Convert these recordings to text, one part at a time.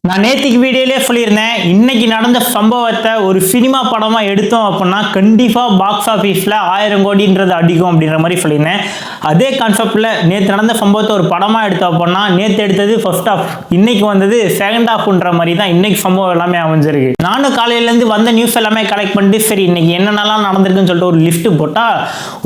நான் நேத்திக்கு வீடியோலே சொல்லியிருந்தேன், இன்னைக்கு நடந்த சம்பவத்தை ஒரு சினிமா படமா எடுத்தோம் அப்படின்னா கண்டிப்பா பாக்ஸ் ஆஃபீஸில் 1000 கோடின்றது அடிக்கும் அப்படின்ற மாதிரி சொல்லியிருந்தேன். அதே கான்செப்டில் நேற்று நடந்த சம்பவத்தை ஒரு படமா எடுத்தோம் அப்படின்னா நேற்று எடுத்தது ஃபர்ஸ்ட் ஹாஃப், இன்னைக்கு வந்தது செகண்ட் ஹாஃப்ன்ற மாதிரி தான் இன்னைக்கு சம்பவம் எல்லாமே அமைஞ்சிருக்கு. நானும் காலையிலேருந்து வந்த நியூஸ் எல்லாமே கலெக்ட் பண்ணிட்டு சரி இன்னைக்கு என்னென்னலாம் நடந்திருக்குன்னு சொல்லிட்டு ஒரு லிஸ்ட் போட்டால்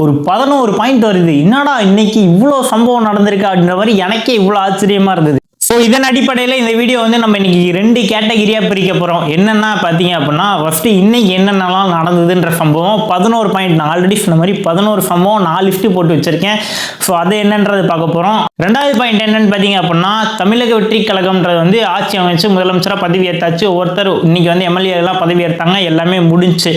ஒரு 11 பாயிண்ட் வருது. என்னடா இன்னைக்கு இவ்வளோ சம்பவம் நடந்திருக்கு அப்படின்ற மாதிரி எனக்கே இவ்வளோ ஆச்சரியமா இருந்தது. ஸோ இதன் அடிப்படையில் இந்த வீடியோ வந்து நம்ம இன்னைக்கு 2 கேட்டகிரியாக பிரிக்க போகிறோம். என்னென்னா பார்த்தீங்க அப்படின்னா ஃபஸ்ட்டு இன்னைக்கு என்னென்னலாம் நடந்ததுன்ற சம்பவம் 11 பாயிண்ட். நான் ஆல்ரெடி சொன்ன மாதிரி 11 சம்பவம் 4 லிஸ்ட்டு போட்டு வச்சுருக்கேன். ஸோ அது என்னன்றது பார்க்க போகிறோம். ரெண்டாவது பாயிண்ட் என்னன்னு பார்த்தீங்க அப்படின்னா தமிழக வெற்றி கழகம்ன்றது வந்து ஆட்சி அமைச்சு முதலமைச்சராக பதவி ஏற்றாச்சு. ஒவ்வொருத்தர் இன்னைக்கு வந்து எம்எல்ஏ எல்லாம் பதவி ஏற்றாங்க, எல்லாமே முடிஞ்சு.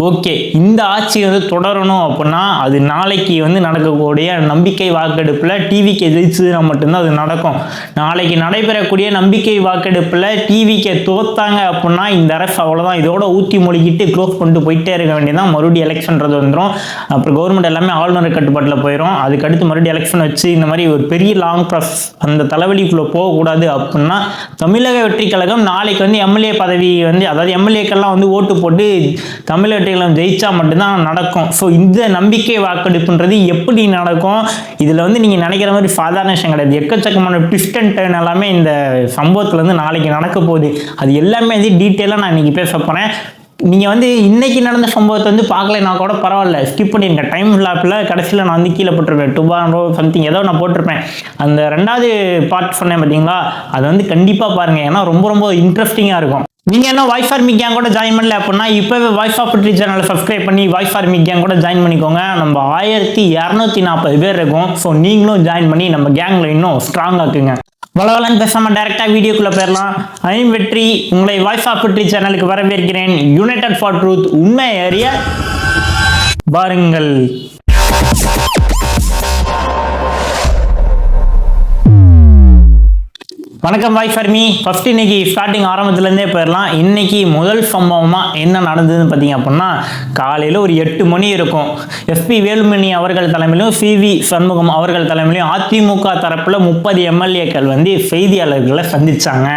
ஓகே, இந்த ஆட்சி வந்து தொடரணும் அப்படின்னா அது நாளைக்கு வந்து நடக்கக்கூடிய நம்பிக்கை வாக்கெடுப்பில் டிவிக்கு ஜெயிச்சதுன்னா மட்டும்தான் அது நடக்கும். நாளைக்கு நடைபெறக்கூடிய நம்பிக்கை வாக்கெடுப்பில் டிவிக்கு தோத்தாங்க அப்படின்னா இந்த அரசு அவ்வளோதான், இதோட ஊற்றி மொழிகிட்டு க்ளோஸ் பண்ணிட்டு போயிட்டே இருக்க வேண்டியதான். மறுபடியும் எலெக்ஷன்றது வந்துடும். அப்புறம் கவர்மெண்ட் எல்லாமே ஆளுநர் கட்டுப்பாட்டில் போயிடும். அதுக்கடுத்து மறுபடியும் எலெக்ஷன் வச்சு இந்த மாதிரி ஒரு பெரிய லாங் ப்ராசஸ், அந்த தலைவலிக்குள்ளே போகக்கூடாது அப்படின்னா தமிழக வெற்றி கழகம் நாளைக்கு வந்து எம்எல்ஏ பதவி வந்து அதாவது எம்எல்ஏக்கெல்லாம் வந்து ஓட்டு போட்டு தமிழக வெற்றி கழகம் ஜெயிச்சா மட்டும்தான் நடக்கும். ஸோ இந்த நம்பிக்கை வாக்கெடுப்புன்றது எப்படி நடக்கும், இதில் வந்து நீங்கள் நினைக்கிற மாதிரி சாதாரண விஷயம் கிடையாது. எக்கச்சக்கமான ட்விஸ்ட் அண்ட் டர்ன் எல்லாமே இந்த சம்பவத்தில் வந்து நாளைக்கு நடக்க போகுது. அது எல்லாமே வந்து டீட்டெயிலாக நான் இன்னைக்கு பேச போகிறேன். நீங்கள் வந்து இன்னைக்கு நடந்த சம்பவத்தை வந்து பார்க்கலைன்னா கூட பரவாயில்ல, ஸ்கிப் பண்ணிருங்க. டைம் லேப்பில் கடைசியில் நான் வந்து கீழே போட்டிருப்பேன், டுபாரோ சம்திங் ஏதோ நான் போட்டிருப்பேன். அந்த 2வது பார்ட் சொன்னேன் பார்த்தீங்களா, அதை வந்து கண்டிப்பாக பாருங்கள். ஏன்னா ரொம்ப ரொம்ப இன்ட்ரெஸ்டிங்காக இருக்கும். நீங்கள் என்ன வாய்ஸ் ஃபார் மீ கேங் கூட ஜாயின் பண்ணல அப்படின்னா இப்போவே வாய்ஸ் ஆஃப் வெற்றி சேனலை சப்ஸ்கிரைப் பண்ணி வாய்ஸ் ஃபார் மீ கேங் கூட ஜாயின் பண்ணிக்கோங்க. நம்ம 1240 பேர் இருக்கும். ஸோ நீங்களும் ஜாயின் பண்ணி நம்ம கேங்கில் இன்னும் ஸ்ட்ராங் ஆக்குங்க. வளவலன்னு பேசாமல் டைரெக்டாக வீடியோக்குள்ளே போயிடலாம். ஐம் வெற்றி, உங்களை வாய்ஸ் ஆஃப் வெற்றி சேனலுக்கு வரவேற்கிறேன். யுனைடெட் ஃபார் ட்ரூத், உண்மை அறிய வாருங்கள். வணக்கம் வாய்ஸ் ஃபார் மீ. ஃபர்ஸ்ட் இன்னைக்கு ஸ்டார்டிங் ஆரம்பத்துலேருந்தே போயிடலாம். இன்னைக்கு முதல் சம்பவமாக என்ன நடந்ததுன்னு பார்த்தீங்க அப்படின்னா காலையில் ஒரு 8 மணி இருக்கும். எஸ்பி வேலுமணி அவர்கள் தலைமையிலும் சிவி சண்முகம் அவர்கள் தலைமையிலும் அதிமுக தரப்பில் 30 எம்எல்ஏக்கள் வந்து செய்தியாளர்களை சந்திச்சாங்க.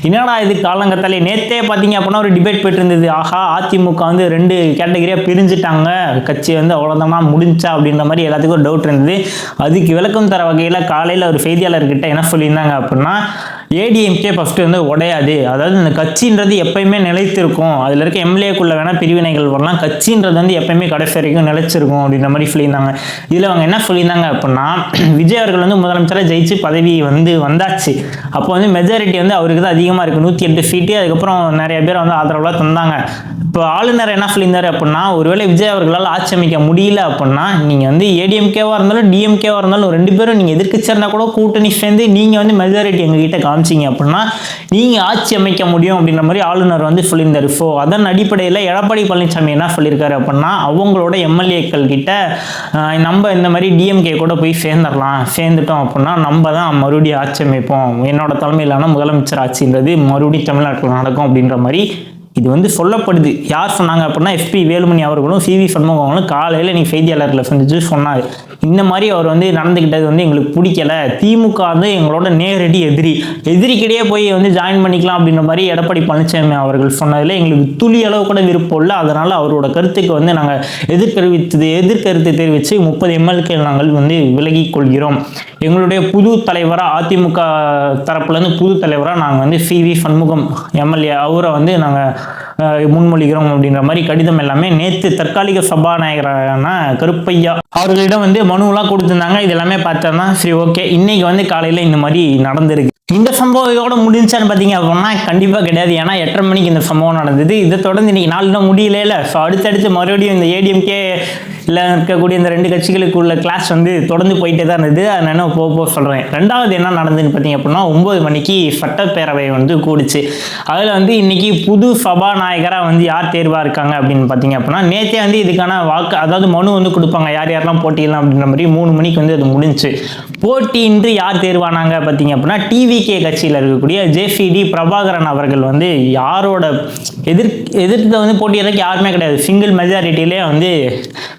என்னடா இது காலங்கத்தாலே நேற்றே பார்த்தீங்க அப்படின்னா ஒரு டிபேட் போயிட்டு இருந்தது. ஆஹா, அதிமுக வந்து 2 கேட்டகரியாக பிரிஞ்சுட்டாங்க, கட்சி வந்து அவ்வளோதானா முடிஞ்சா அப்படின்ற மாதிரி எல்லாத்துக்கும் ஒரு டவுட் இருந்தது. அதுக்கு விளக்கம் தர வகையில் காலையில் ஒரு செய்தியாளர்கிட்ட என்ன சொல்லியிருந்தாங்க அப்படின்னா ஏடிஎம்கே ஃபஸ்ட்டு வந்து உடையாது, அதாவது இந்த கட்சின்றது எப்பயுமே நிலைத்திருக்கும், அதில் இருக்க எம்எல்ஏக்குள்ள வேணால் பிரிவினைகள் வரலாம், கட்சின்றது வந்து எப்பயுமே கடைசி வரைக்கும் நிலைச்சிருக்கும் அப்படின்ற மாதிரி சொல்லியிருந்தாங்க. இதில் அவங்க என்ன சொல்லியிருந்தாங்க அப்படின்னா விஜய் அவர்கள் வந்து முதலமைச்சராக ஜெயிச்சு பதவி வந்து வந்தாச்சு. அப்போ வந்து மெஜாரிட்டி வந்து அவருக்கு தான் அதிகமாக இருக்குது, 108 சீட்டு. அதுக்கப்புறம் நிறைய பேர் வந்து ஆதரவுலாம் தந்தாங்க. இப்போ ஆளுநர் என்ன சொல்லியிருந்தாரு அப்படின்னா ஒருவேளை விஜய் அவர்களால் ஆட்சி அமைக்க முடியல அப்படின்னா நீங்கள் வந்து ஏடிஎம்கேவாக இருந்தாலும் டிஎம்கேவாக இருந்தாலும் 2 பேரும் நீங்கள் எதிர்க்கட்சியாக இருந்தால் கூட கூட்டணி சேர்ந்து நீங்கள் வந்து மெஜாரிட்டி எங்ககிட்ட காமிச்சிங்க அப்படின்னா நீங்கள் ஆட்சி அமைக்க முடியும் அப்படின்ற மாதிரி ஆளுநர் வந்து சொல்லியிருந்தாரு. ஸோ அதன் அடிப்படையில் எடப்பாடி பழனிசாமி என்ன சொல்லியிருக்காரு அப்படின்னா அவங்களோட எம்எல்ஏக்கள் கிட்ட நம்ம இந்த மாதிரி டிஎம்கே கூட போய் சேர்ந்துட்டோம் அப்படின்னா நம்ம தான் மறுபடியும் ஆட்சி அமைப்போம், என்னோட தலைமையிலான முதலமைச்சர் ஆட்சின்றது மறுபடியும் தமிழ்நாட்டில் நடக்கும் அப்படின்ற மாதிரி இது வந்து சொல்லப்படுது. யார் சொன்னாங்க அப்படின்னா எஸ்பி வேலுமணி அவர்களும் சிவி சண்முகம் அவர்களும் காலையில் நீ செய்தியாளர்களை சந்திச்சு சொன்னார். இந்த மாதிரி அவர் வந்து நடந்துக்கிட்டது வந்து எங்களுக்கு பிடிக்கல, திமுக வந்து எங்களோட நேரடி எதிரிக்கிடையே போய் வந்து ஜாயின் பண்ணிக்கலாம் அப்படின்ற மாதிரி எடப்பாடி பழனிசாமி அவர்கள் சொன்னதில் எங்களுக்கு துளி அளவு கூட விருப்பம் இல்லை. அதனால் அவரோட கருத்துக்கு வந்து நாங்கள் எதிர்கருத்து தெரிவித்து 30 எம்எல்ஏக்கள் நாங்கள் வந்து விலகி கொள்கிறோம். எங்களுடைய புது தலைவராக அதிமுக தரப்புலேருந்து புது தலைவராக நாங்கள் வந்து சிவி சண்முகம் எம்எல்ஏ அவரை வந்து நாங்கள் முன்மொழிகிறோம் அப்படின்ற மாதிரி கடிதம் எல்லாமே நேற்று தற்காலிக சபாநாயகரான கருப்பையா அவர்களிடம் வந்து மனுவெல்லாம் கொடுத்துருந்தாங்க. இது எல்லாமே பார்த்தோம்னா சரி ஓகே, இன்னைக்கு வந்து காலையில் இந்த மாதிரி நடந்திருக்கு. இந்த சம்பவம் இதோட முடிஞ்சான்னு பார்த்தீங்க அப்படின்னா கண்டிப்பாக கிடையாது. ஏன்னா 8:30 மணிக்கு இந்த சம்பவம் நடந்தது. இதை தொடர்ந்து இன்னைக்கு 4 நாள் முடியல. ஸோ அடுத்தடுத்து மறுபடியும் இந்த ஏடிஎம்கே இல்லை இருக்கக்கூடிய இந்த 2 கட்சிகளுக்கு உள்ள கிளாஸ் வந்து தொடர்ந்து போயிட்டே தான் இருந்தது. அதை நான் போக சொல்கிறேன். 2வது என்ன நடந்ததுன்னு பார்த்தீங்க அப்படின்னா 9 மணிக்கு சட்டப்பேரவை வந்து கூடிச்சு. அதில் வந்து இன்னைக்கு புது சபாநாயகராக வந்து யார் தேர்வாக இருக்காங்க அப்படின்னு பார்த்தீங்க அப்படின்னா நேற்றே வந்து இதுக்கான அதாவது மனு வந்து கொடுப்பாங்க, யார் யாரெல்லாம் போட்டியிடலாம் அப்படின்ற மாதிரி 3 மணிக்கு வந்து அது முடிஞ்சு. போட்டியின்றி யார் தேர்வானாங்க பார்த்தீங்க அப்படின்னா டிவி டிவிகே கட்சியில் இருக்கக்கூடிய ஜேசிடி பிரபாகரன் அவர்கள் வந்து யாரோட எதிர்த்து வந்து போட்டியிடறதுக்கு யாருமே கிடையாது, சிங்கிள் மெஜாரிட்டியிலே வந்து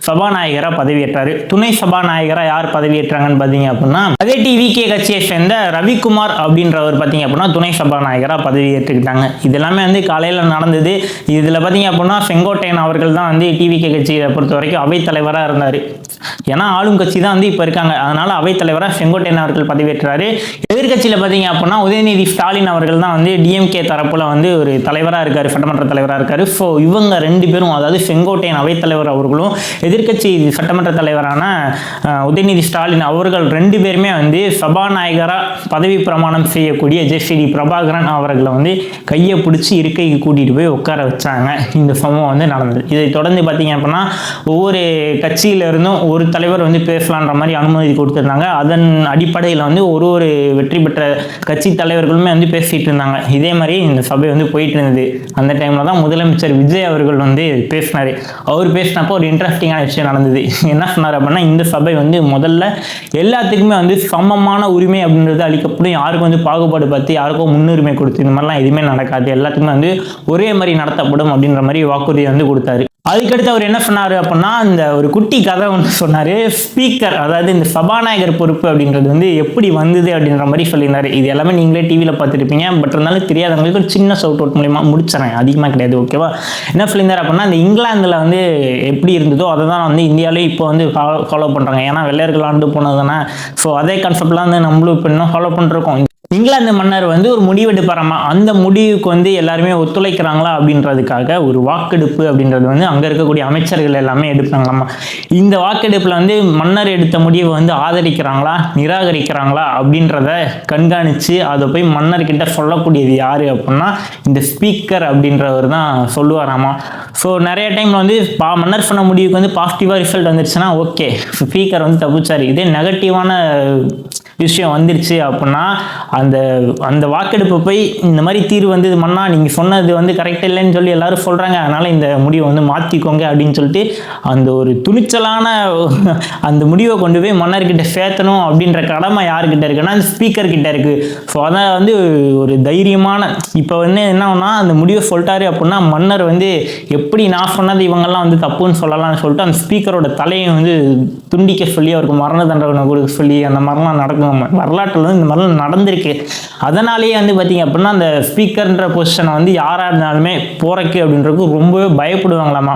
சபாநாயகராக பதவியேற்றாரு. துணை சபாநாயகராக யார் பதவியேற்றாங்கன்னு பார்த்தீங்க அப்படின்னா அதே டிவிகே கட்சியை சேர்ந்த ரவிக்குமார் அப்படின்றவர் பார்த்தீங்க அப்படின்னா துணை சபாநாயகராக பதவியேற்றுக்கிட்டாங்க. இது எல்லாமே வந்து காலையில் நடந்தது. இதில் பார்த்தீங்க அப்படின்னா செங்கோட்டையன் அவர்கள் தான் வந்து டிவிகே கட்சியை பொறுத்த வரைக்கும் அவைத்தலைவராக இருந்தார். ஏன்னா ஆளும் கட்சி தான் வந்து இப்போ இருக்காங்க, அதனால அவைத்தலைவராக செங்கோட்டையன் அவர்கள் பதவியேற்றாரு. எதிர்கட்சியில் பார்த்தீங்க அப்படின்னா உதயநிதி ஸ்டாலின் அவர்கள் தான் வந்து டிஎம்கே தரப்புல வந்து ஒரு தலைவராக இருக்காரு, சட்டமன்ற தலைவராக இருக்காரு. ஸோ இவங்க ரெண்டு பேரும், அதாவது செங்கோட்டையன் அவைத்தலைவர் அவர்களும் எதிர்கட்சி சட்டமன்ற தலைவரான உதயநிதி ஸ்டாலின் அவர்கள் ரெண்டு பேருமே வந்து சபாநாயகராக பதவி பிரமாணம் செய்யக்கூடிய ஜேசிடி பிரபாகரன் அவர்களை வந்து கையை பிடிச்சி இருக்கைக்கு கூட்டிகிட்டு போய் உட்கார வச்சாங்க. இந்த சம்பவம் வந்து நடந்தது. இதை தொடர்ந்து பார்த்தீங்க அப்படின்னா ஒவ்வொரு கட்சியிலிருந்தும் ஒரு தலைவர் வந்து பேசலான்ற மாதிரி அனுமதி கொடுத்துருந்தாங்க. அதன் அடிப்படையில் வந்து ஒரு வெற்றி பெற்ற கட்சி தலைவர்களுமே வந்து பேசிட்டு இருந்தாங்க. இதே மாதிரி இந்த சபை வந்து போயிட்டு இருந்தது. அந்த டைமில் தான் முதலமைச்சர் விஜய் அவர்கள் வந்து பேசினார். அவர் பேசினப்போ ஒரு இன்ட்ரெஸ்டிங்கான விஷயம் நடந்தது. என்ன சொன்னார் அப்படின்னா, இந்த சபை வந்து முதல்ல எல்லாத்துக்குமே வந்து சமமான உரிமை அப்படின்றது அளிக்கப்படும், யாருக்கும் வந்து பாகுபாடு பார்த்து யாருக்கும் முன்னுரிமை கொடுத்து இந்த மாதிரிலாம் எதுவுமே நடக்காது, எல்லாத்துக்குமே வந்து ஒரே மாதிரி நடத்தப்படும் அப்படின்ற மாதிரி வாக்குறுதியை வந்து கொடுத்தாரு. அதுக்கடுத்து அவர் என்ன சொன்னார் அப்படின்னா, இந்த ஒரு குட்டி கதை ஒன்று சொன்னார். ஸ்பீக்கர், அதாவது இந்த சபாநாயகர் பொறுப்பு அப்படின்றது வந்து எப்படி வந்தது அப்படின்ற மாதிரி சொல்லியிருந்தார். இது எல்லாமே நீங்களே டிவியில் பார்த்துருப்பீங்க. பட் இருந்தாலும் தெரியாதவங்களுக்கு ஒரு சின்ன சவுட் அவுட் மூலியமா முடிச்சிடறேன், அதிகமாக கிடையாது, ஓகேவா? என்ன சொல்லியிருந்தார் அப்படின்னா, இந்த இங்கிலாந்தில் வந்து எப்படி இருந்ததோ அதை தான் வந்து இந்தியாவிலேயும் இப்போ வந்து ஃபாலோ பண்ணுறாங்க. ஏன்னா வெள்ளையர்கள் ஆண்டு போனது தானே. ஸோ அதே கான்செப்ட்லாம் வந்து நம்மளும் இப்போ இன்னும் ஃபாலோ பண்ணிருக்கோம். இங்கிலாந்து மன்னர் வந்து ஒரு முடிவெடுப்பாராமா, அந்த முடிவுக்கு வந்து எல்லாருமே ஒத்துழைக்கிறாங்களா அப்படின்றதுக்காக ஒரு வாக்கெடுப்பு அப்படின்றது வந்து அங்கே இருக்கக்கூடிய அமைச்சர்கள் எல்லாமே எடுப்பாங்களாமா. இந்த வாக்கெடுப்பில் வந்து மன்னர் எடுத்த முடிவை வந்து ஆதரிக்கிறாங்களா நிராகரிக்கிறாங்களா அப்படின்றத கண்காணித்து அதை போய் மன்னர்கிட்ட சொல்லக்கூடியது யார் அப்படின்னா இந்த ஸ்பீக்கர் அப்படின்றவர் தான் சொல்லுவாராமா. ஸோ நிறைய டைமில் வந்து மன்னர் சொன்ன முடிவுக்கு வந்து பாசிட்டிவாக ரிசல்ட் வந்துருச்சுன்னா ஓகே, ஸ்பீக்கர் வந்து தப்பிச்சார். இதே நெகட்டிவான விஷயம் வந்துருச்சு அப்படின்னா அந்த வாக்கெடுப்பு போய் இந்த மாதிரி தீர்வு வந்து மன்னா நீங்கள் சொன்னது வந்து கரெக்டாக இல்லைன்னு சொல்லி எல்லாரும் சொல்கிறாங்க, அதனால் இந்த முடிவை வந்து மாற்றிக்கோங்க அப்படின்னு சொல்லிட்டு அந்த ஒரு துணிச்சலான அந்த முடிவை கொண்டு போய் மன்னர்கிட்ட சேர்த்தணும் அப்படின்ற கடமை யாருக்கிட்ட இருக்குன்னா அந்த ஸ்பீக்கர் கிட்ட இருக்குது. ஸோ அதான் வந்து ஒரு தைரியமான, இப்போ வந்து என்னன்னா அந்த முடிவை சொல்லிட்டாரு அப்படின்னா மன்னர் வந்து எப்படி நான் சொன்னது இவங்கெல்லாம் வந்து தப்புன்னு சொல்லலாம்னு சொல்லிட்டு அந்த ஸ்பீக்கரோட தலையை வந்து துண்டிக்க சொல்லி அவருக்கு மரண தண்டனை கொடுக்க சொல்லி அந்த மாதிரிலாம் நடக்கும். வரலாற்றில் வந்து இந்த மாதிரிலாம் நடந்திருக்கு. அதனாலேயே வந்து பார்த்தீங்க அப்படின்னா அந்த ஸ்பீக்கர்ன்ற பொசிஷனை வந்து யாராக இருந்தாலுமே போறக்கு அப்படின்றது ரொம்பவே பயப்படுவாங்களாமா.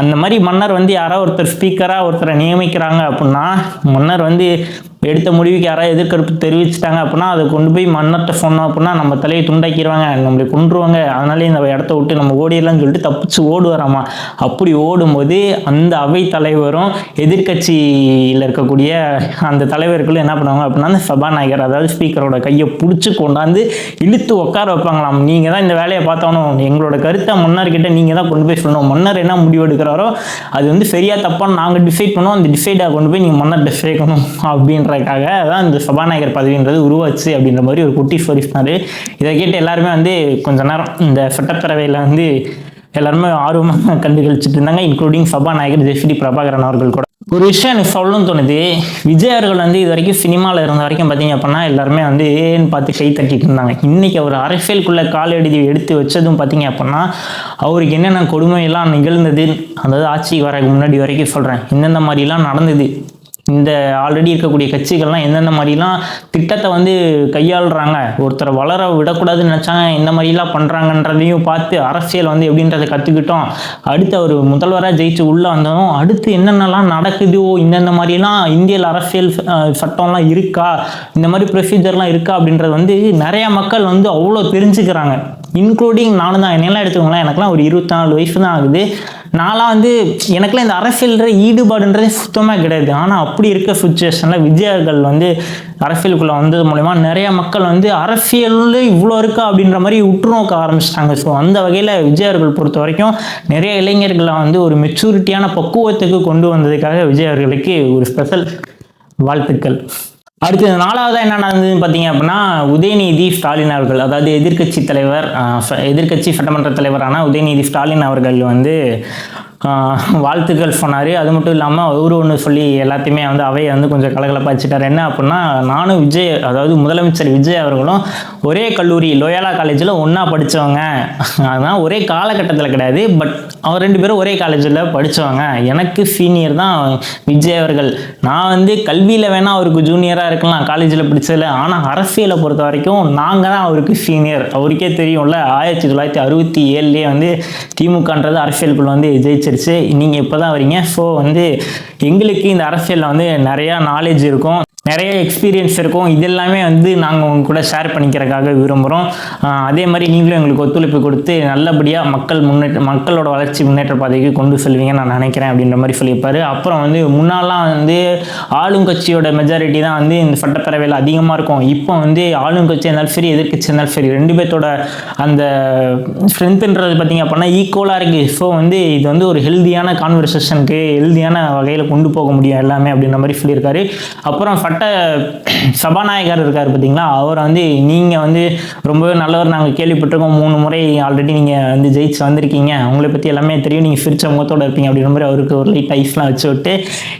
அந்த மாதிரி மன்னர் வந்து யாராவது ஒருத்தர் ஸ்பீக்கராக ஒருத்தரை நியமிக்கிறாங்க அப்படின்னா மன்னர் வந்து எடுத்த முடிவுக்கு யாராவது எதிர்கருப்பு தெரிவிச்சிட்டாங்க அப்படின்னா அதை கொண்டு போய் மன்னர்கிட்ட சொன்னோம் அப்படின்னா நம்ம தலையை துண்டாக்கிடுவாங்க, நம்மளை கொன்றுவாங்க, அதனாலே இந்த இடத்த விட்டு நம்ம ஓடிடலாம்னு சொல்லிட்டு தப்பிச்சு ஓடுவாராமா. அப்படி ஓடும்போது அந்த அவை தலைவரும் எதிர்கட்சியில் இருக்கக்கூடிய அந்த தலைவர்களும் என்ன பண்ணுவாங்க அப்படின்னா அந்த சபாநாயகர் அதாவது ஸ்பீக்கரோட கையை பிடிச்சி கொண்டாந்து இழுத்து உட்கார வைப்பாங்களாம். நீங்கள் தான் இந்த வேலையை பார்த்தாலும் எங்களோட கருத்தை மன்னர்கிட்ட நீங்கள் தான் கொண்டு போய் சொல்லணும், மன்னர் என்ன முடிவு எடுக்கிறாரோ அது வந்து சரியா தப்பான்னு நாங்கள் டிசைட் பண்ணுவோம், அந்த டிசைடாக கொண்டு போய் நீங்கள் மன்னர்கிட்ட சேர்க்கணும் அப்படின்றதுக்காக தான் இந்த சபாநாயகர் பதவின்றது உருவாச்சு அப்படின்ற மாதிரி ஒரு குட்டி ஸ்டோரி சொன்னார். இதை கேட்டு எல்லாருமே வந்து கொஞ்ச நேரம் இந்த சட்டப்பேரவையில் வந்து எல்லாருமே ஆர்வமாக கண்டு கழிச்சிட்டு இருந்தாங்க, இன்க்ளூடிங் சபாநாயகர் ஜேசிடி பிரபாகரன் அவர்கள் கூட. ஒரு விஷயம் எனக்கு சொல்லணும்னு தோணுது, விஜய் அவர்கள் வந்து இது வரைக்கும் சினிமாவில் இருந்த வரைக்கும் பார்த்தீங்க அப்படின்னா எல்லாருமே வந்து ஏன்னு பார்த்து கை தட்டிட்டு இருந்தாங்க. இன்றைக்கி அவர் அரசியலுக்குள்ளே கால் எடுத்து வச்சதும் பார்த்தீங்க அப்படின்னா அவருக்கு என்னென்ன கொடுமையெல்லாம் நிகழ்ந்தது, அதாவது ஆட்சிக்கு வர முன்னாடி வரைக்கும் சொல்கிறேன், இந்தந்த மாதிரிலாம் நடந்தது, இந்த ஆல்ரெடி இருக்கக்கூடிய கட்சிகள்லாம் எந்தெந்த மாதிரிலாம் திட்டத்தை வந்து கையாளுறாங்க, ஒருத்தரை வளர விடக்கூடாதுன்னு நினச்சாங்க, இந்த மாதிரிலாம் பண்ணுறாங்கன்றதையும் பார்த்து அரசியல் வந்து எப்படின்றத கற்றுக்கிட்டோம். அடுத்து அவர் முதல்வராக ஜெயிச்சு உள்ளே வந்தோம், அடுத்து என்னென்னலாம் நடக்குதோ இந்தந்த மாதிரிலாம் இந்தியாவில் அரசியல் சட்டம்லாம் இருக்கா, இந்த மாதிரி ப்ரொசீஜர்லாம் இருக்கா அப்படின்றது வந்து நிறையா மக்கள் வந்து அவ்வளோ தெரிஞ்சுக்கிறாங்க. இன்க்ளூடிங் நானும் தான். என்னெல்லாம் எடுத்துக்கோங்களேன், எனக்குலாம் ஒரு 24 வயசு தான் ஆகுது. நான்லாம் வந்து எனக்குலாம் இந்த அரசியல்ன்ற ஈடுபாடுன்றதே சுத்தமாக கிடையாது. ஆனால் அப்படி இருக்க சுச்சுவேஷனில் விஜயர்கள் வந்து அரசியலுக்குள்ளே வந்தது மூலமா நிறைய மக்கள் வந்து அரசியலில் இவ்வளோ இருக்கா அப்படின்ற மாதிரி உற்று நோக்க ஆரம்பிச்சிட்டாங்க. ஸோ அந்த வகையில் விஜயர்கள் பொறுத்த வரைக்கும் நிறைய இளைஞர்களை வந்து ஒரு மெச்சூரிட்டியான பக்குவத்துக்கு கொண்டு வந்ததுக்காக விஜயர்களுக்கு ஒரு ஸ்பெஷல் வாழ்த்துக்கள். அடுத்து 4வதாக என்ன நடந்ததுன்னு பார்த்தீங்க அப்படின்னா உதயநிதி ஸ்டாலின் அவர்கள், அதாவது எதிர்கட்சி சட்டமன்ற தலைவரான உதயநிதி ஸ்டாலின் அவர்கள் வந்து வாழ்த்துக்கள் சொன்னார். அது மட்டும் இல்லாமல் அவரு ஒன்று சொல்லி எல்லாத்தையுமே வந்து அவையை வந்து கொஞ்சம் கலகலப்பாக வச்சுட்டார். என்ன அப்படின்னா, நானும் விஜய், அதாவது முதலமைச்சர் விஜய் அவர்களும் ஒரே கல்லூரி லோயாலா காலேஜில் ஒன்றா படித்தவங்க. அதுதான் ஒரே காலகட்டத்தில் கிடையாது, பட் அவர் 2 பேரும் ஒரே காலேஜில் படித்தவங்க. எனக்கு சீனியர் தான் விஜய் அவர்கள். நான் வந்து கல்வியில் வேணால் அவருக்கு ஜூனியராக இருக்கலாம் காலேஜில் படித்ததில், ஆனால் அரசியலை பொறுத்த வரைக்கும் நாங்கள் தான் அவருக்கு சீனியர். அவருக்கே தெரியும்ல, 1967 வந்து திமுகன்றது அரசியலுக்குள்ள வந்து ஜெயிச்சிருச்சு. நீங்கள் இப்போ தான் வரீங்க. ஸோ வந்து எங்களுக்கு இந்த அரசியலில் வந்து நிறையா நாலேஜ் இருக்கும், நிறைய எக்ஸ்பீரியன்ஸ் இருக்கும். இது எல்லாமே வந்து நாங்கள் உங்க கூட ஷேர் பண்ணிக்கிறதுக்காக விரும்புகிறோம். அதே மாதிரி நீங்களும் எங்களுக்கு ஒத்துழைப்பு கொடுத்து நல்லபடியாக மக்களோட வளர்ச்சி முன்னேற்ற பாதைக்கு கொண்டு செல்வீங்கன்னு நான் நினைக்கிறேன் அப்படின்ற மாதிரி சொல்லியிருப்பார். அப்புறம் வந்து முன்னாலாம் வந்து ஆளும் கட்சியோட மெஜாரிட்டி தான் வந்து இந்த சட்டப்பேரவையில் அதிகமாக இருக்கும். இப்போ வந்து ஆளும் கட்சி இருந்தாலும் சரி, எதிர்கட்சி இருந்தாலும் சரி, 2 பேர்த்தோட அந்த ஸ்ட்ரென்த்துன்றது பார்த்திங்க அப்படின்னா ஈக்குவலாக இருக்குது. ஸோ வந்து இது வந்து ஒரு ஹெல்தியான கான்வர்சேஷனுக்கு ஹெல்தியான வகையில் கொண்டு போக முடியும் எல்லாமே அப்படின்ற மாதிரி சொல்லியிருக்காரு. அப்புறம் சபாநாயகர் இருக்கார் பார்த்தீங்களா, அவர் வந்து நீங்கள் வந்து ரொம்பவே நல்லவர், நாங்கள் கேள்விப்பட்டிருக்கோம், 3 முறை ஆல்ரெடி நீங்கள் வந்து ஜெயிச்சு வந்திருக்கீங்க, உங்களை பற்றி எல்லாமே தெரியும், நீங்கள் சிரிச்ச முகத்தோடு இருப்பீங்க அப்படின்ற மாதிரி அவருக்கு ஒரு லைட் ஐஸ்லாம் வச்சு விட்டு,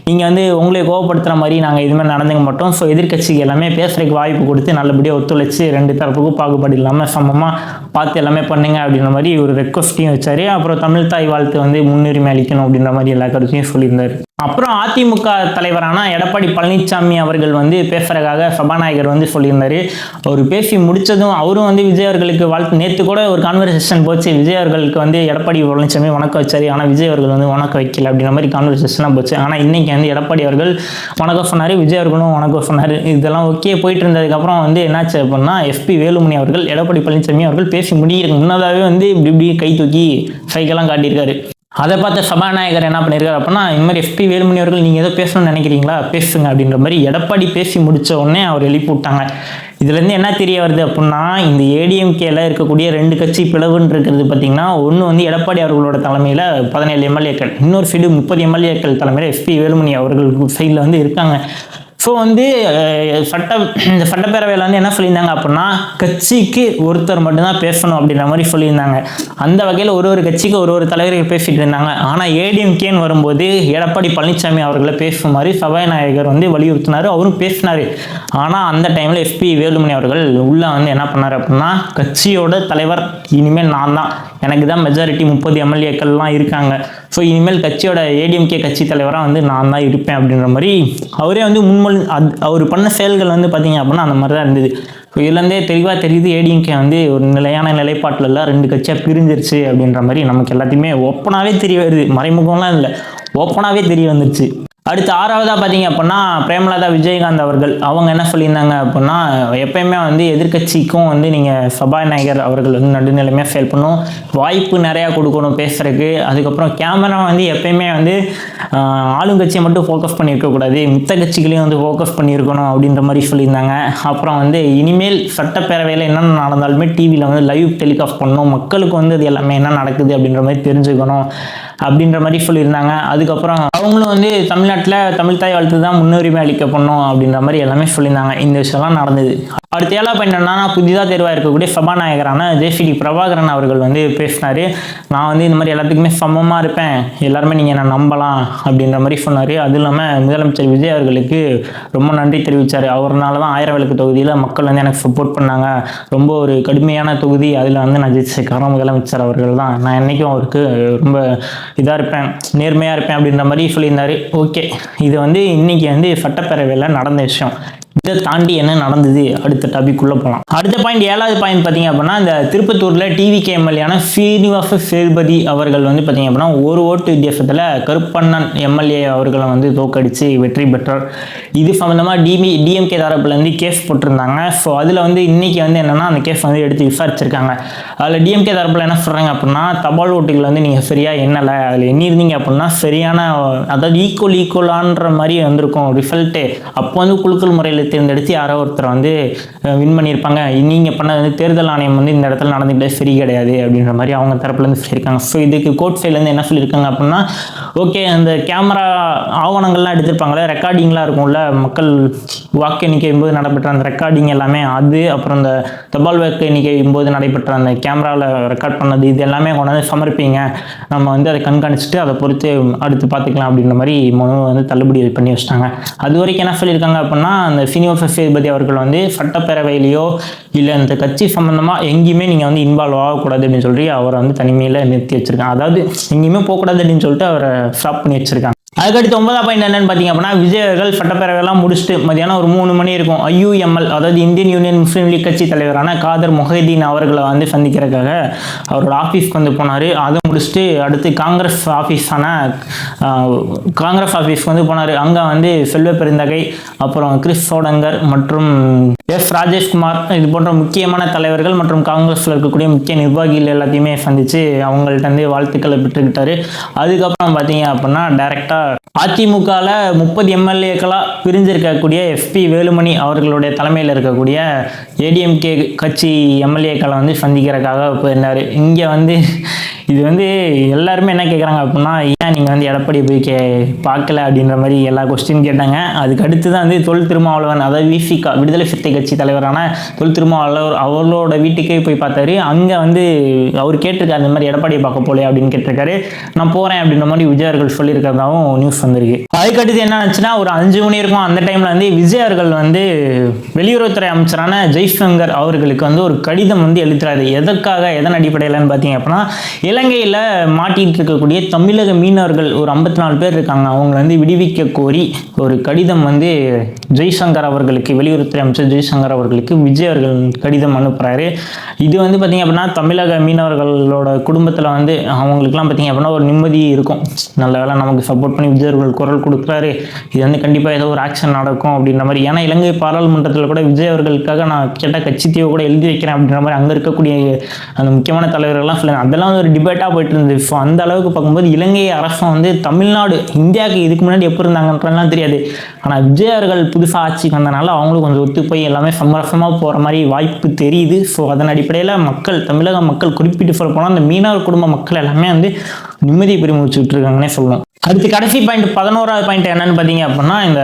நீங்கள் வந்து உங்களை கோவப்படுத்துகிற மாதிரி நாங்கள் இதுமாதிரி நடந்துக்க மாட்டோம். ஸோ எதிர்கட்சிக்கு எல்லாமே பேசுகிறதுக்கு வாய்ப்பு கொடுத்து நல்லபடியாக ஒத்துழைச்சி 2 தரப்புக்கும் பாகுபாடு இல்லாமல் சமமாக பார்த்து எல்லாமே பண்ணுங்க அப்படின்ற மாதிரி ஒரு ரெக்வஸ்ட்டையும் வச்சார். அப்புறம் தமிழ் தாய் வாழ்த்து வந்து முன்னுரிமை அளிக்கணும் அப்படின்ற மாதிரி எல்லா கருத்தையும் சொல்லியிருந்தார். அப்புறம் அதிமுக தலைவரான எடப்பாடி பழனிசாமி அவர்கள் வந்து பேசுறதுக்காக சபாநாயகர் வந்து சொல்லியிருந்தாரு. அவர் பேசி முடிச்சதும் அவரும் வந்து விஜய் அவர்களுக்கு வாழ்த்து, நேற்று கூட ஒரு கான்வர்சேஷன் போச்சு, விஜய் அவர்களுக்கு வந்து எடப்பாடி பழனிசாமி வணக்கம் வச்சாரு, ஆனால் விஜய் அவர்கள் வந்து வணக்கம் வைக்கல அப்படின்ற மாதிரி கான்வர்சேஷன்லாம் போச்சு. ஆனால் இன்னைக்கு வந்து எடப்பாடி அவர்கள் வணக்கம் சொன்னார், விஜய் அவர்களும் வணக்கம் சொன்னார். இதெல்லாம் ஓகே போயிட்டு இருந்ததுக்கப்புறம் வந்து என்னாச்சு அப்படின்னா, எஸ்பி வேலுமணி அவர்கள் எடப்பாடி பழனிசாமி அவர்கள் பேசி முடியிருக்கு முன்னதாகவே வந்து இப்படி கை தூக்கி சைக்கெல்லாம் காட்டியிருக்காரு. அதை பார்த்த சபாநாயகர் என்ன பண்ணியிருக்காரு அப்படின்னா, இந்த மாதிரி எஸ்பி வேலுமணி அவர்கள் நீங்கள் ஏதோ பேசணும்னு நினைக்கிறீங்களா, பேசுங்க அப்படின்ற மாதிரி எடப்பாடி பேசி முடித்த உடனே அவர் எழுப்பி விட்டாங்க. இதுலேருந்து என்ன தெரிய வருது அப்படின்னா, இந்த ஏடிஎம்கேல இருக்கக்கூடிய 2 கட்சி பிளவுன்னு இருக்கிறது பார்த்தீங்கன்னா, ஒன்று வந்து எடப்பாடி அவர்களோட தலைமையில் 17 எம்எல்ஏக்கள், இன்னொரு சைடு 30 எம்எல்ஏக்கள் தலைமையில் எஸ்பி வேலுமணி அவர்கள் சைடில் வந்து இருக்காங்க. ஸோ வந்து இந்த சட்டப்பேரவையில் வந்து என்ன சொல்லியிருந்தாங்க அப்படின்னா, கட்சிக்கு ஒருத்தர் மட்டும்தான் பேசணும் அப்படின்ற மாதிரி சொல்லியிருந்தாங்க. அந்த வகையில் ஒரு கட்சிக்கு ஒரு தலைவர்கள் பேசிட்டு இருந்தாங்க. ஆனால் ஏடிஎம்கேன்னு வரும்போது எடப்பாடி பழனிசாமி அவர்களை பேசுமாறு சபாநாயகர் வந்து வலியுறுத்தினார், அவரும் பேசினார். ஆனால் அந்த டைமில் எஸ்பி வேலுமணி அவர்கள் உள்ளே வந்து என்ன பண்ணார் அப்படின்னா, கட்சியோட தலைவர் இனிமேல் நான் தான், எனக்கு தான் மெஜாரிட்டி 30 எம்எல்ஏக்கள்லாம் இருக்காங்க, ஸோ இனிமேல் கட்சியோட ஏடிஎம்கே கட்சி தலைவராக வந்து நான் தான் இருப்பேன் அப்படின்ற மாதிரி அவரே வந்து அவர் பண்ண செயல்கள் வந்து பார்த்தீங்க அப்படின்னா அந்த மாதிரி தான் இருந்தது. ஸோ இதுலேருந்தே தெளிவாக தெரியுது, ஏடிஎம்கே வந்து ஒரு நிலையான நிலைப்பாட்டில் எல்லாம் 2 கட்சியாக பிரிஞ்சிருச்சு அப்படின்ற மாதிரி நமக்கு எல்லாத்தையுமே ஓப்பனாகவே தெரிய வருது, மறைமுகம்லாம் இல்லை, ஓப்பனாகவே தெரிய வந்துருச்சு. அடுத்து 6வதாக பார்த்தீங்க அப்படின்னா, பிரேமலதா விஜயகாந்த் அவர்கள் அவங்க என்ன சொல்லியிருந்தாங்க அப்படின்னா, எப்பயுமே வந்து எதிர்கட்சிக்கும் வந்து நீங்கள் சபாநாயகர் அவர்கள் வந்து நடுநிலைமையாக செயல் பண்ணணும், வாய்ப்பு நிறையா கொடுக்கணும் பேசுறதுக்கு. அதுக்கப்புறம் கேமரா வந்து எப்பயுமே வந்து ஆளுங்கட்சியை மட்டும் ஃபோக்கஸ் பண்ணியிருக்கக்கூடாது, மித்த கட்சிகளையும் வந்து ஃபோக்கஸ் பண்ணியிருக்கணும் அப்படின்ற மாதிரி சொல்லியிருந்தாங்க. அப்புறம் வந்து இனிமேல் சட்டப்பேரவையில் என்னென்ன நடந்தாலுமே டிவியில் வந்து லைவ் டெலிகாஸ்ட் பண்ணணும், மக்களுக்கு வந்து அது எல்லாமே என்ன நடக்குது அப்படின்ற மாதிரி தெரிஞ்சுக்கணும் அப்படின்ற மாதிரி சொல்லியிருந்தாங்க. அதுக்கப்புறம் அவங்களும் வந்து தமிழ்நாட்டில் தமிழ் தாய் வாழ்த்து தான் முன்னுரிமை அளிக்கப்படணும் அப்படின்ற மாதிரி எல்லாமே சொல்லியிருந்தாங்க. இந்த விஷயம்லாம் நடந்தது. அடுத்த 7 பாயிண்ட் என்னன்னா, புதிதாக தேர்வாக இருக்கக்கூடிய சபாநாயகரான ஜேசிடி பிரபாகரன் அவர்கள் வந்து பேசினார். நான் வந்து இந்த மாதிரி எல்லாத்துக்குமே சமமாக இருப்பேன், எல்லாருமே நீங்கள் என்ன நம்பலாம் அப்படின்ற மாதிரி சொன்னார். அதுவும் இல்லாமல் முதலமைச்சர் விஜய் அவர்களுக்கு ரொம்ப நன்றி தெரிவித்தார். அவர்னால தான் 1000 விளக்கு தொகுதியில் மக்கள் வந்து எனக்கு சப்போர்ட் பண்ணாங்க, ரொம்ப ஒரு கடுமையான தொகுதி, அதில் வந்து நான் ஜெயிச்ச காரணம் முதலமைச்சர் அவர்கள் தான், நான் என்றைக்கும் அவருக்கு ரொம்ப இதாக இருப்பேன், நேர்மையாக இருப்பேன் அப்படின்ற மாதிரி சொல்லியிருந்தார். ஓகே, இது வந்து இன்னைக்கு வந்து சட்டப்பேரவையில் நடந்த விஷயம். இதை தாண்டி என்ன நடந்தது அடுத்த டாபிக்குள்ளே போகலாம். அடுத்த பாயிண்ட் 7வது பாயிண்ட் பார்த்தீங்க அப்படின்னா, இந்த திருப்பத்தூரில் டிவிகே எம்எல்ஏயான ஸ்ரீனிவாச சேதுபதி அவர்கள் வந்து பார்த்தீங்க அப்படின்னா 1 ஓட்டு வித்தியாசத்தில் கருப்பண்ணன் எம்எல்ஏ அவர்களை வந்து தோக்கடித்து வெற்றி பெற்றார். இது சம்மந்தமாக டிஎம்கே தரப்புலேருந்து கேஸ் போட்டிருந்தாங்க. ஸோ அதில் வந்து இன்றைக்கி வந்து என்னென்னா அந்த கேஸ் வந்து எடுத்து விசாரிச்சிருக்காங்க. அதில் டிஎம்கே தரப்பில் என்ன சொல்கிறாங்க அப்படின்னா, தபால் ஓட்டுகள் வந்து நீங்கள் சரியாக எண்ணலை, அதில் எண்ணிருந்தீங்க அப்படின்னா சரியான, அதாவது ஈக்குவலான்ற மாதிரி வந்திருக்கும் ரிசல்ட்டு, அப்போ வந்து குலுக்கல் முறையில் தேர்ந்தெடுத்து யாரோ ஒருத்தர் வந்து வின் பண்ணியிருப்பாங்க, நீங்கள் பண்ணது வந்து தேர்தல் ஆணையம் வந்து இந்த இடத்துல நடந்துக்கிட்டே சரி கிடையாது அப்படின்ற மாதிரி அவங்க தரப்புலேருந்து சொல்லியிருக்காங்க. ஸோ இதுக்கு கோர்ட் சைட்லேருந்து என்ன சொல்லியிருக்காங்க அப்படின்னா, ஓகே அந்த கேமரா ஆவணங்கள்லாம் எடுத்திருப்பாங்களே, ரெக்கார்டிங்லாம் இருக்கும்ல, மக்கள் வாக்கு எண்ணிக்கையும் போது நடைபெற்ற அந்த ரெக்கார்டிங் எல்லாமே அது, அப்புறம் இந்த தபால் வாக்கு எண்ணிக்கையும் போது நடைபெற்ற அந்த கேமராவில் ரெக்கார்ட் பண்ணது, இது எல்லாமே கொண்டாந்து சமர்ப்பிங்க, நம்ம வந்து அதை கண்காணிச்சுட்டு அதை பொறுத்து அடுத்து பார்த்துக்கலாம் அப்படின்ற மாதிரி மனுவை வந்து தள்ளுபடி பண்ணி வச்சிட்டாங்க. அது வரைக்கும் என்ன சொல்லியிருக்காங்க அப்படின்னா, அந்த சீனியர் சேதுபதி அவர்கள் வந்து சட்டப்பேரவையிலையோ இல்லை இந்த கட்சி சம்மந்தமாக எங்கேயுமே நீங்கள் வந்து இன்வால்வ் ஆகக்கூடாது அப்படின்னு சொல்லி அவரை வந்து தனிமையில் நிறுத்தி வச்சிருக்காங்க. அதாவது எங்கேயுமே போகக்கூடாது அப்படின்னு சொல்லிட்டு அவரை ஸ்டாப் பண்ணி வச்சிருக்காங்க. அதுக்கடுத்து 9ஆம் பாயிண்ட் என்னன்னு பார்த்தீங்க அப்படின்னா, விஜய் அவர்கள் சட்டப்பேரவையெல்லாம் முடிச்சுட்டு மதியானம் ஒரு 3 மணி இருக்கும், IUML அதாவது இந்தியன் யூனியன் முஸ்லீம் லீக் கட்சி தலைவரான காதர் மொஹிதீன் அவர்களை வந்து சந்திக்கிறதுக்காக அவரோட ஆஃபீஸ்க்கு வந்து போனார். அதை முடிச்சுட்டு அடுத்து காங்கிரஸ் ஆஃபீஸ்க்கு வந்து போனார். அங்கே வந்து செல்வ பெருந்தகை, அப்புறம் கிறிஸ் சோடங்கர் மற்றும் ராஜேஷ்குமார் இது போன்ற முக்கியமான தலைவர்கள் மற்றும் காங்கிரஸில் இருக்கக்கூடிய முக்கிய நிர்வாகிகள் எல்லாத்தையுமே சந்தித்து அவங்கள்ட்ட வந்து வாழ்த்துக்களை பெற்றுக்கிட்டாரு. அதுக்கப்புறம் பார்த்தீங்க அப்படின்னா டைரெக்டாக அதிமுகவில் 30 எம்எல்ஏக்களாக பிரிஞ்சிருக்கக்கூடிய FP வேலுமணி அவர்களுடைய தலைமையில் இருக்கக்கூடிய ADMK கட்சி எம்எல்ஏக்களை வந்து சந்திக்கிறதுக்காக போயிருந்தார். இங்கே வந்து இது வந்து எல்லாருமே என்ன கேட்குறாங்க அப்படின்னா, ஏன் நீங்கள் வந்து எடப்பாடி போய் பார்க்கல அப்படின்ற மாதிரி எல்லா கொஸ்டின் கேட்டாங்க. அதுக்கு அடுத்து தான் வந்து தொல் திருமாவளவன், அதாவது VCK விடுதலை சிறுத்தை கட்சி தலைவரான தொல் திருமாவளவர் அவரோட வீட்டுக்கே போய் பார்த்தாரு. அங்கே வந்து அவர் கேட்டிருக்காரு, அந்த மாதிரி எடப்பாடியை பார்க்க போலே அப்படின்னு கேட்டிருக்காரு. நான் போகிறேன் அப்படின்ற மாதிரி விஜய் அவர்கள் சொல்லியிருக்கிறதாவும் நியூஸ் வந்திருக்கு. அதுக்கடுத்து என்ன ஆச்சுன்னா, ஒரு 5 மணி இருக்கும், அந்த டைமில் வந்து விஜய் அவர்கள் வந்து வெளியுறவுத்துறை அமைச்சரான ஜெய்சங்கர் அவர்களுக்கு வந்து ஒரு கடிதம் வந்து எழுதுறாரு. எதன் அடிப்படையில்னு பார்த்தீங்க அப்படின்னா, இலங்கையில் மாட்டிட்டு இருக்கக்கூடிய தமிழக மீனவர்கள் ஒரு 54 பேர் இருக்காங்க, அவங்களை வந்து விடுவிக்க கோரி ஒரு கடிதம் வந்து ஜெய்சங்கர் அவர்களுக்கு, வெளியுறவுத்துறை அமைச்சர் ஜெய்சங்கர் அவர்களுக்கு விஜய் அவர்கள் கடிதம் அனுப்புகிறாரு. இது வந்து பார்த்திங்க அப்படின்னா, தமிழக மீனவர்களோட குடும்பத்தில் வந்து அவங்களுக்குலாம் பார்த்திங்க அப்படின்னா ஒரு நிம்மதி இருக்கும், நல்ல வேலை நமக்கு சப்போர்ட் பண்ணி விஜய் அவர்கள் குரல் கொடுக்குறாரு, இது வந்து கண்டிப்பாக ஏதோ ஒரு ஆக்ஷன் நடக்கும் அப்படின்ற மாதிரி. ஏன்னா இலங்கை பாராளுமன்றத்தில் கூட விஜய் அவர்களுக்காக நான் கேட்டால் கட்சி தீவை கூட எழுதி வைக்கிறேன் அப்படின்ற மாதிரி அங்கே இருக்கக்கூடிய அந்த முக்கியமான தலைவர்கள்லாம் சொல்லுங்க, அதெல்லாம் ஒரு டிபேட்டாக போயிட்டு இருந்தது. ஸோ அந்த அளவுக்கு பார்க்கும்போது இலங்கை அரசும் வந்து தமிழ்நாடு இந்தியாவுக்கு இதுக்கு முன்னாடி எப்படி இருந்தாங்கன்றலாம் தெரியாது, ஆனால் விஜய் அவர்கள் புதுசாக ஆட்சிக்கு வந்தனால அவங்களும் கொஞ்சம் ஒத்து போய் எல்லாமே சமரசமாக போகிற மாதிரி வாய்ப்பு தெரியுது. ஸோ அதன் அடிப்படையில் தமிழக மக்கள் குறிப்பிட்டு சொல்ல போனால் அந்த மீனவர் குடும்ப மக்கள் எல்லாமே வந்து நிம்மதியை பெருமிச்சுட்டு இருக்காங்கன்னே சொல்லணும். அடுத்து கடைசி பாயிண்ட் 11ஆவது பாயிண்ட் என்னன்னு பார்த்தீங்க அப்படின்னா, இந்த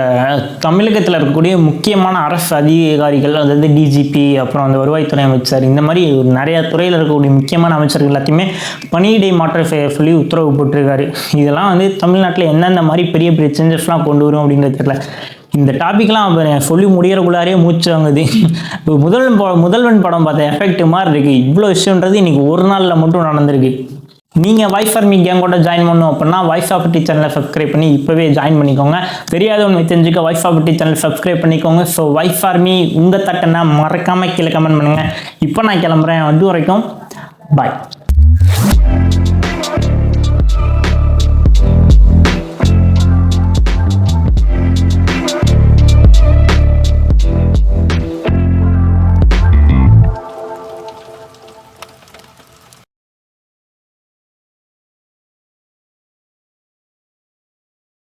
தமிழகத்தில் இருக்கக்கூடிய முக்கியமான அரசு அதிகாரிகள், அதாவது DGP, அப்புறம் அந்த வருவாய்த்துறை அமைச்சர், இந்த மாதிரி நிறைய துறையில் இருக்கக்கூடிய முக்கியமான அமைச்சர்கள் எல்லாத்தையுமே பணியிடை மாற்றம் செய்ய சொல்லி உத்தரவு போட்டிருக்காரு. இதெல்லாம் வந்து தமிழ்நாட்டில் எந்தெந்த மாதிரி பெரிய பெரிய சேஞ்சஸ்லாம் கொண்டு வரும் அப்படின்றது தெரியல. இந்த டாபிக்லாம் சொல்லி முடிகிறக்குள்ளாரே மூச்சு வாங்குது. முதல்வன் படம் பார்த்த எஃபெக்ட் மாதிரி இருக்குது. இவ்வளோ விஷயன்றது இன்னைக்கு ஒரு நாளில் மட்டும் நடந்திருக்கு. நீங்கள் வாய்ஸ் ஃபார் மீ கேங் கூட ஜாயின் பண்ணணும் அப்படின்னா வாய்ஸ் ஆஃப் டி சேனலை சப்ஸ்கிரைப் பண்ணி இப்போவே ஜாயின் பண்ணிக்கோங்க. தெரியாதவங்க தெரிஞ்சுக்க voice of T channel subscribe பண்ணிக்கோங்க. ஸோ வாய்ஸ் ஃபார் மீ உங்கள் தட்டனை மறக்காமல் கீழே கமெண்ட் பண்ணுங்கள். இப்போ நான் கிளம்புறேன், அது வரைக்கும் பாய்.